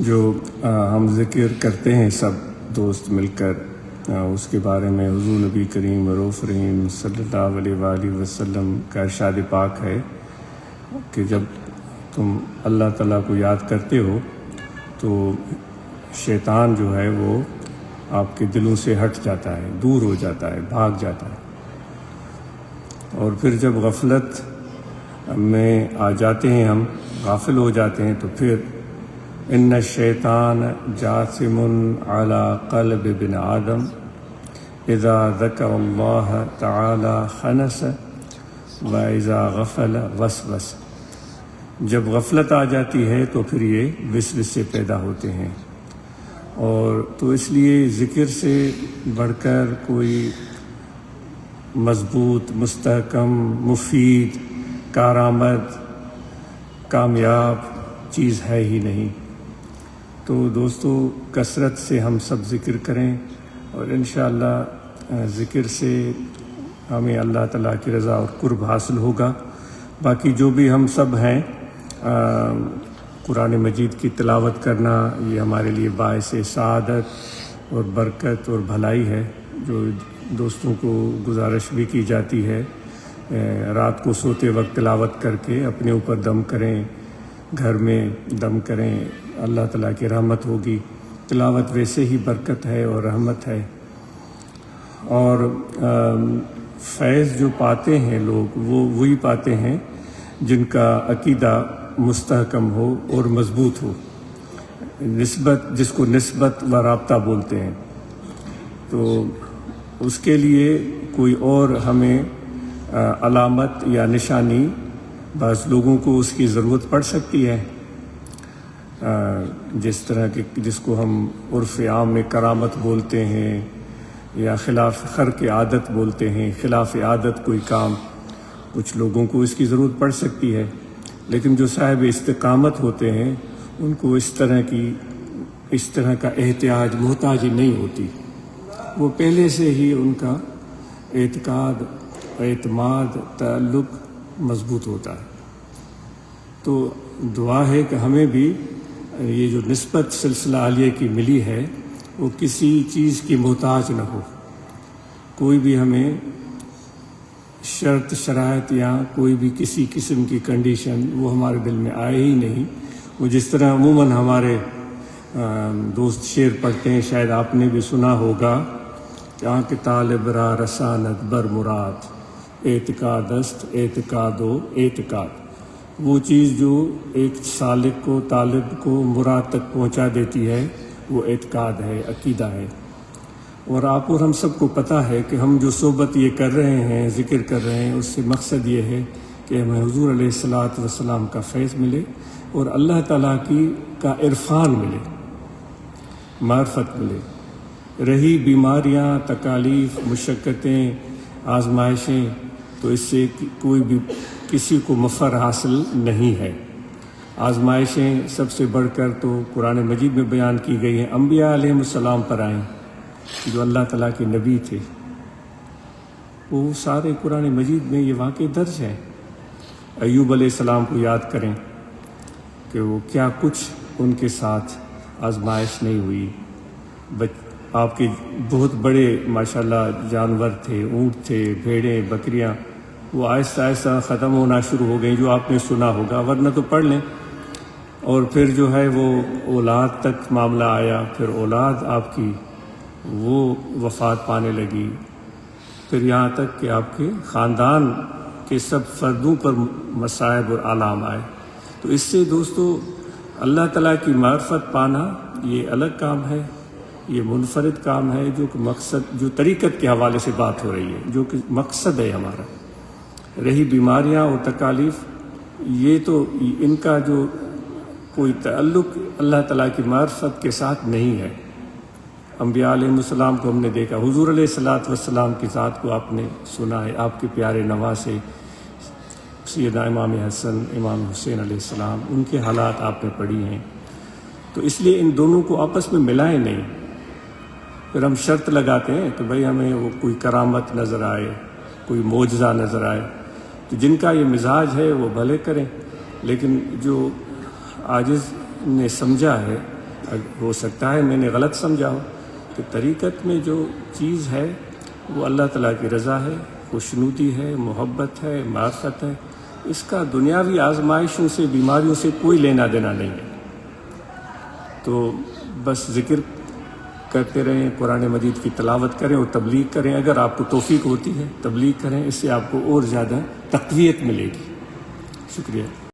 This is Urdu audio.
جو ہم ذکر کرتے ہیں سب دوست مل کر، اس کے بارے میں حضور نبی کریم رؤوف رحیم صلی اللہ علیہ وآلہ وسلم کا ارشاد پاک ہے کہ جب تم اللہ تعالیٰ کو یاد کرتے ہو تو شیطان جو ہے وہ آپ کے دلوں سے ہٹ جاتا ہے، دور ہو جاتا ہے، بھاگ جاتا ہے۔ اور پھر جب غفلت میں آ جاتے ہیں، ہم غافل ہو جاتے ہیں، تو پھر ان الشیطان جاثم علی قلب ابن آدم اذا ذکر اللہ تعالی خنس و اذا غفل وسوس۔ جب غفلت آ جاتی ہے تو پھر یہ وسوسے پیدا ہوتے ہیں، اور تو اس لیے ذکر سے بڑھ کر کوئی مضبوط، مستحکم، مفید، کارآمد، کامیاب چیز ہے ہی نہیں۔ تو دوستو، کثرت سے ہم سب ذکر کریں، اور انشاءاللہ ذکر سے ہمیں اللہ تعالیٰ کی رضا اور قرب حاصل ہوگا۔ باقی جو بھی ہم سب ہیں، قرآن مجید کی تلاوت کرنا یہ ہمارے لیے باعث سعادت اور برکت اور بھلائی ہے۔ جو دوستوں کو گزارش بھی کی جاتی ہے، رات کو سوتے وقت تلاوت کر کے اپنے اوپر دم کریں، گھر میں دم کریں، اللہ تعالیٰ کی رحمت ہوگی۔ تلاوت ویسے ہی برکت ہے اور رحمت ہے، اور فیض جو پاتے ہیں لوگ وہ وہی پاتے ہیں جن کا عقیدہ مستحکم ہو اور مضبوط ہو، جس کو نسبت و رابطہ بولتے ہیں۔ تو اس کے لیے کوئی اور ہمیں علامت یا نشانی بعض لوگوں کو اس کی ضرورت پڑ سکتی ہے، جس طرح کہ جس کو ہم عرف عام میں کرامت بولتے ہیں، یا خلاف خرق عادت بولتے ہیں، خلاف عادت کوئی کام کچھ لوگوں کو اس کی ضرورت پڑ سکتی ہے، لیکن جو صاحب استقامت ہوتے ہیں ان کو اس طرح کا احتیاج محتاجی نہیں ہوتی۔ وہ پہلے سے ہی ان کا اعتقاد، اعتماد، تعلق مضبوط ہوتا ہے۔ تو دعا ہے کہ ہمیں بھی یہ جو نسبت سلسلہ عالیہ کی ملی ہے وہ کسی چیز کی محتاج نہ ہو، کوئی بھی ہمیں شرط شرائط یا کوئی بھی کسی قسم کی کنڈیشن وہ ہمارے دل میں آئے ہی نہیں۔ وہ جس طرح عموماً ہمارے دوست شعر پڑھتے ہیں، شاید آپ نے بھی سنا ہوگا کہ آنکھ طالب را رساند بر مراد، اعتقاد است اعتقاد و اعتقاد۔ وہ چیز جو ایک سالک کو، طالب کو مراد تک پہنچا دیتی ہے وہ اعتقاد ہے، عقیدہ ہے۔ اور آپ اور ہم سب کو پتہ ہے کہ ہم جو صحبت یہ کر رہے ہیں، ذکر کر رہے ہیں، اس سے مقصد یہ ہے کہ ہمیں حضور علیہ الصلاۃ والسلام کا فیض ملے اور اللہ تعالیٰ کا عرفان ملے، معرفت ملے۔ رہی بیماریاں، تکالیف، مشقتیں، آزمائشیں، تو اس سے کوئی بھی کسی کو مفر حاصل نہیں ہے۔ آزمائشیں سب سے بڑھ کر تو قرآن مجید میں بیان کی گئی ہیں، انبیاء علیہ السلام پر آئیں جو اللہ تعالیٰ کے نبی تھے، وہ سارے قرآن مجید میں یہ واقع درج ہے۔ ایوب علیہ السلام کو یاد کریں کہ وہ کیا کچھ ان کے ساتھ آزمائش نہیں ہوئی۔ آپ کے بہت بڑے ماشاءاللہ جانور تھے، اونٹ تھے، بھیڑیں، بکریاں، وہ آہستہ آہستہ ختم ہونا شروع ہو گئیں، جو آپ نے سنا ہوگا، ورنہ تو پڑھ لیں۔ اور پھر جو ہے وہ اولاد تک معاملہ آیا، پھر اولاد آپ کی وہ وفات پانے لگی، پھر یہاں تک کہ آپ کے خاندان کے سب فردوں پر مصائب اور آلام آئے۔ تو اس سے دوستو اللہ تعالیٰ کی معرفت پانا یہ الگ کام ہے، یہ منفرد کام ہے، جو کہ مقصد، جو طریقت کے حوالے سے بات ہو رہی ہے، جو کہ مقصد ہے ہمارا۔ رہی بیماریاں اور تکالیف، یہ تو ان کا جو کوئی تعلق اللہ تعالیٰ کی معرفت کے ساتھ نہیں ہے۔ انبیاء علیہ السلام کو ہم نے دیکھا، حضور علیہ الصلاۃ والسلام کی ذات کو آپ نے سنا ہے، آپ کے پیارے نواسے سیدنا امام حسن، امام حسین علیہ السلام، ان کے حالات آپ نے پڑھی ہیں۔ تو اس لیے ان دونوں کو آپس میں ملائیں نہیں۔ پھر ہم شرط لگاتے ہیں کہ بھئی ہمیں وہ کوئی کرامت نظر آئے، کوئی معجزہ نظر آئے، تو جن کا یہ مزاج ہے وہ بھلے کریں، لیکن جو عاجز نے سمجھا ہے ہو سکتا ہے میں نے غلط سمجھا ہو کہ طریقت میں جو چیز ہے وہ اللہ تعالیٰ کی رضا ہے، خوشنودی ہے، محبت ہے، معرفت ہے، اس کا دنیاوی آزمائشوں سے، بیماریوں سے کوئی لینا دینا نہیں ہے۔ تو بس ذکر کرتے رہیں، قرآن مجید کی تلاوت کریں اور تبلیغ کریں۔ اگر آپ کو توفیق ہوتی ہے تبلیغ کریں، اس سے آپ کو اور زیادہ تقویت ملے گی۔ شکریہ۔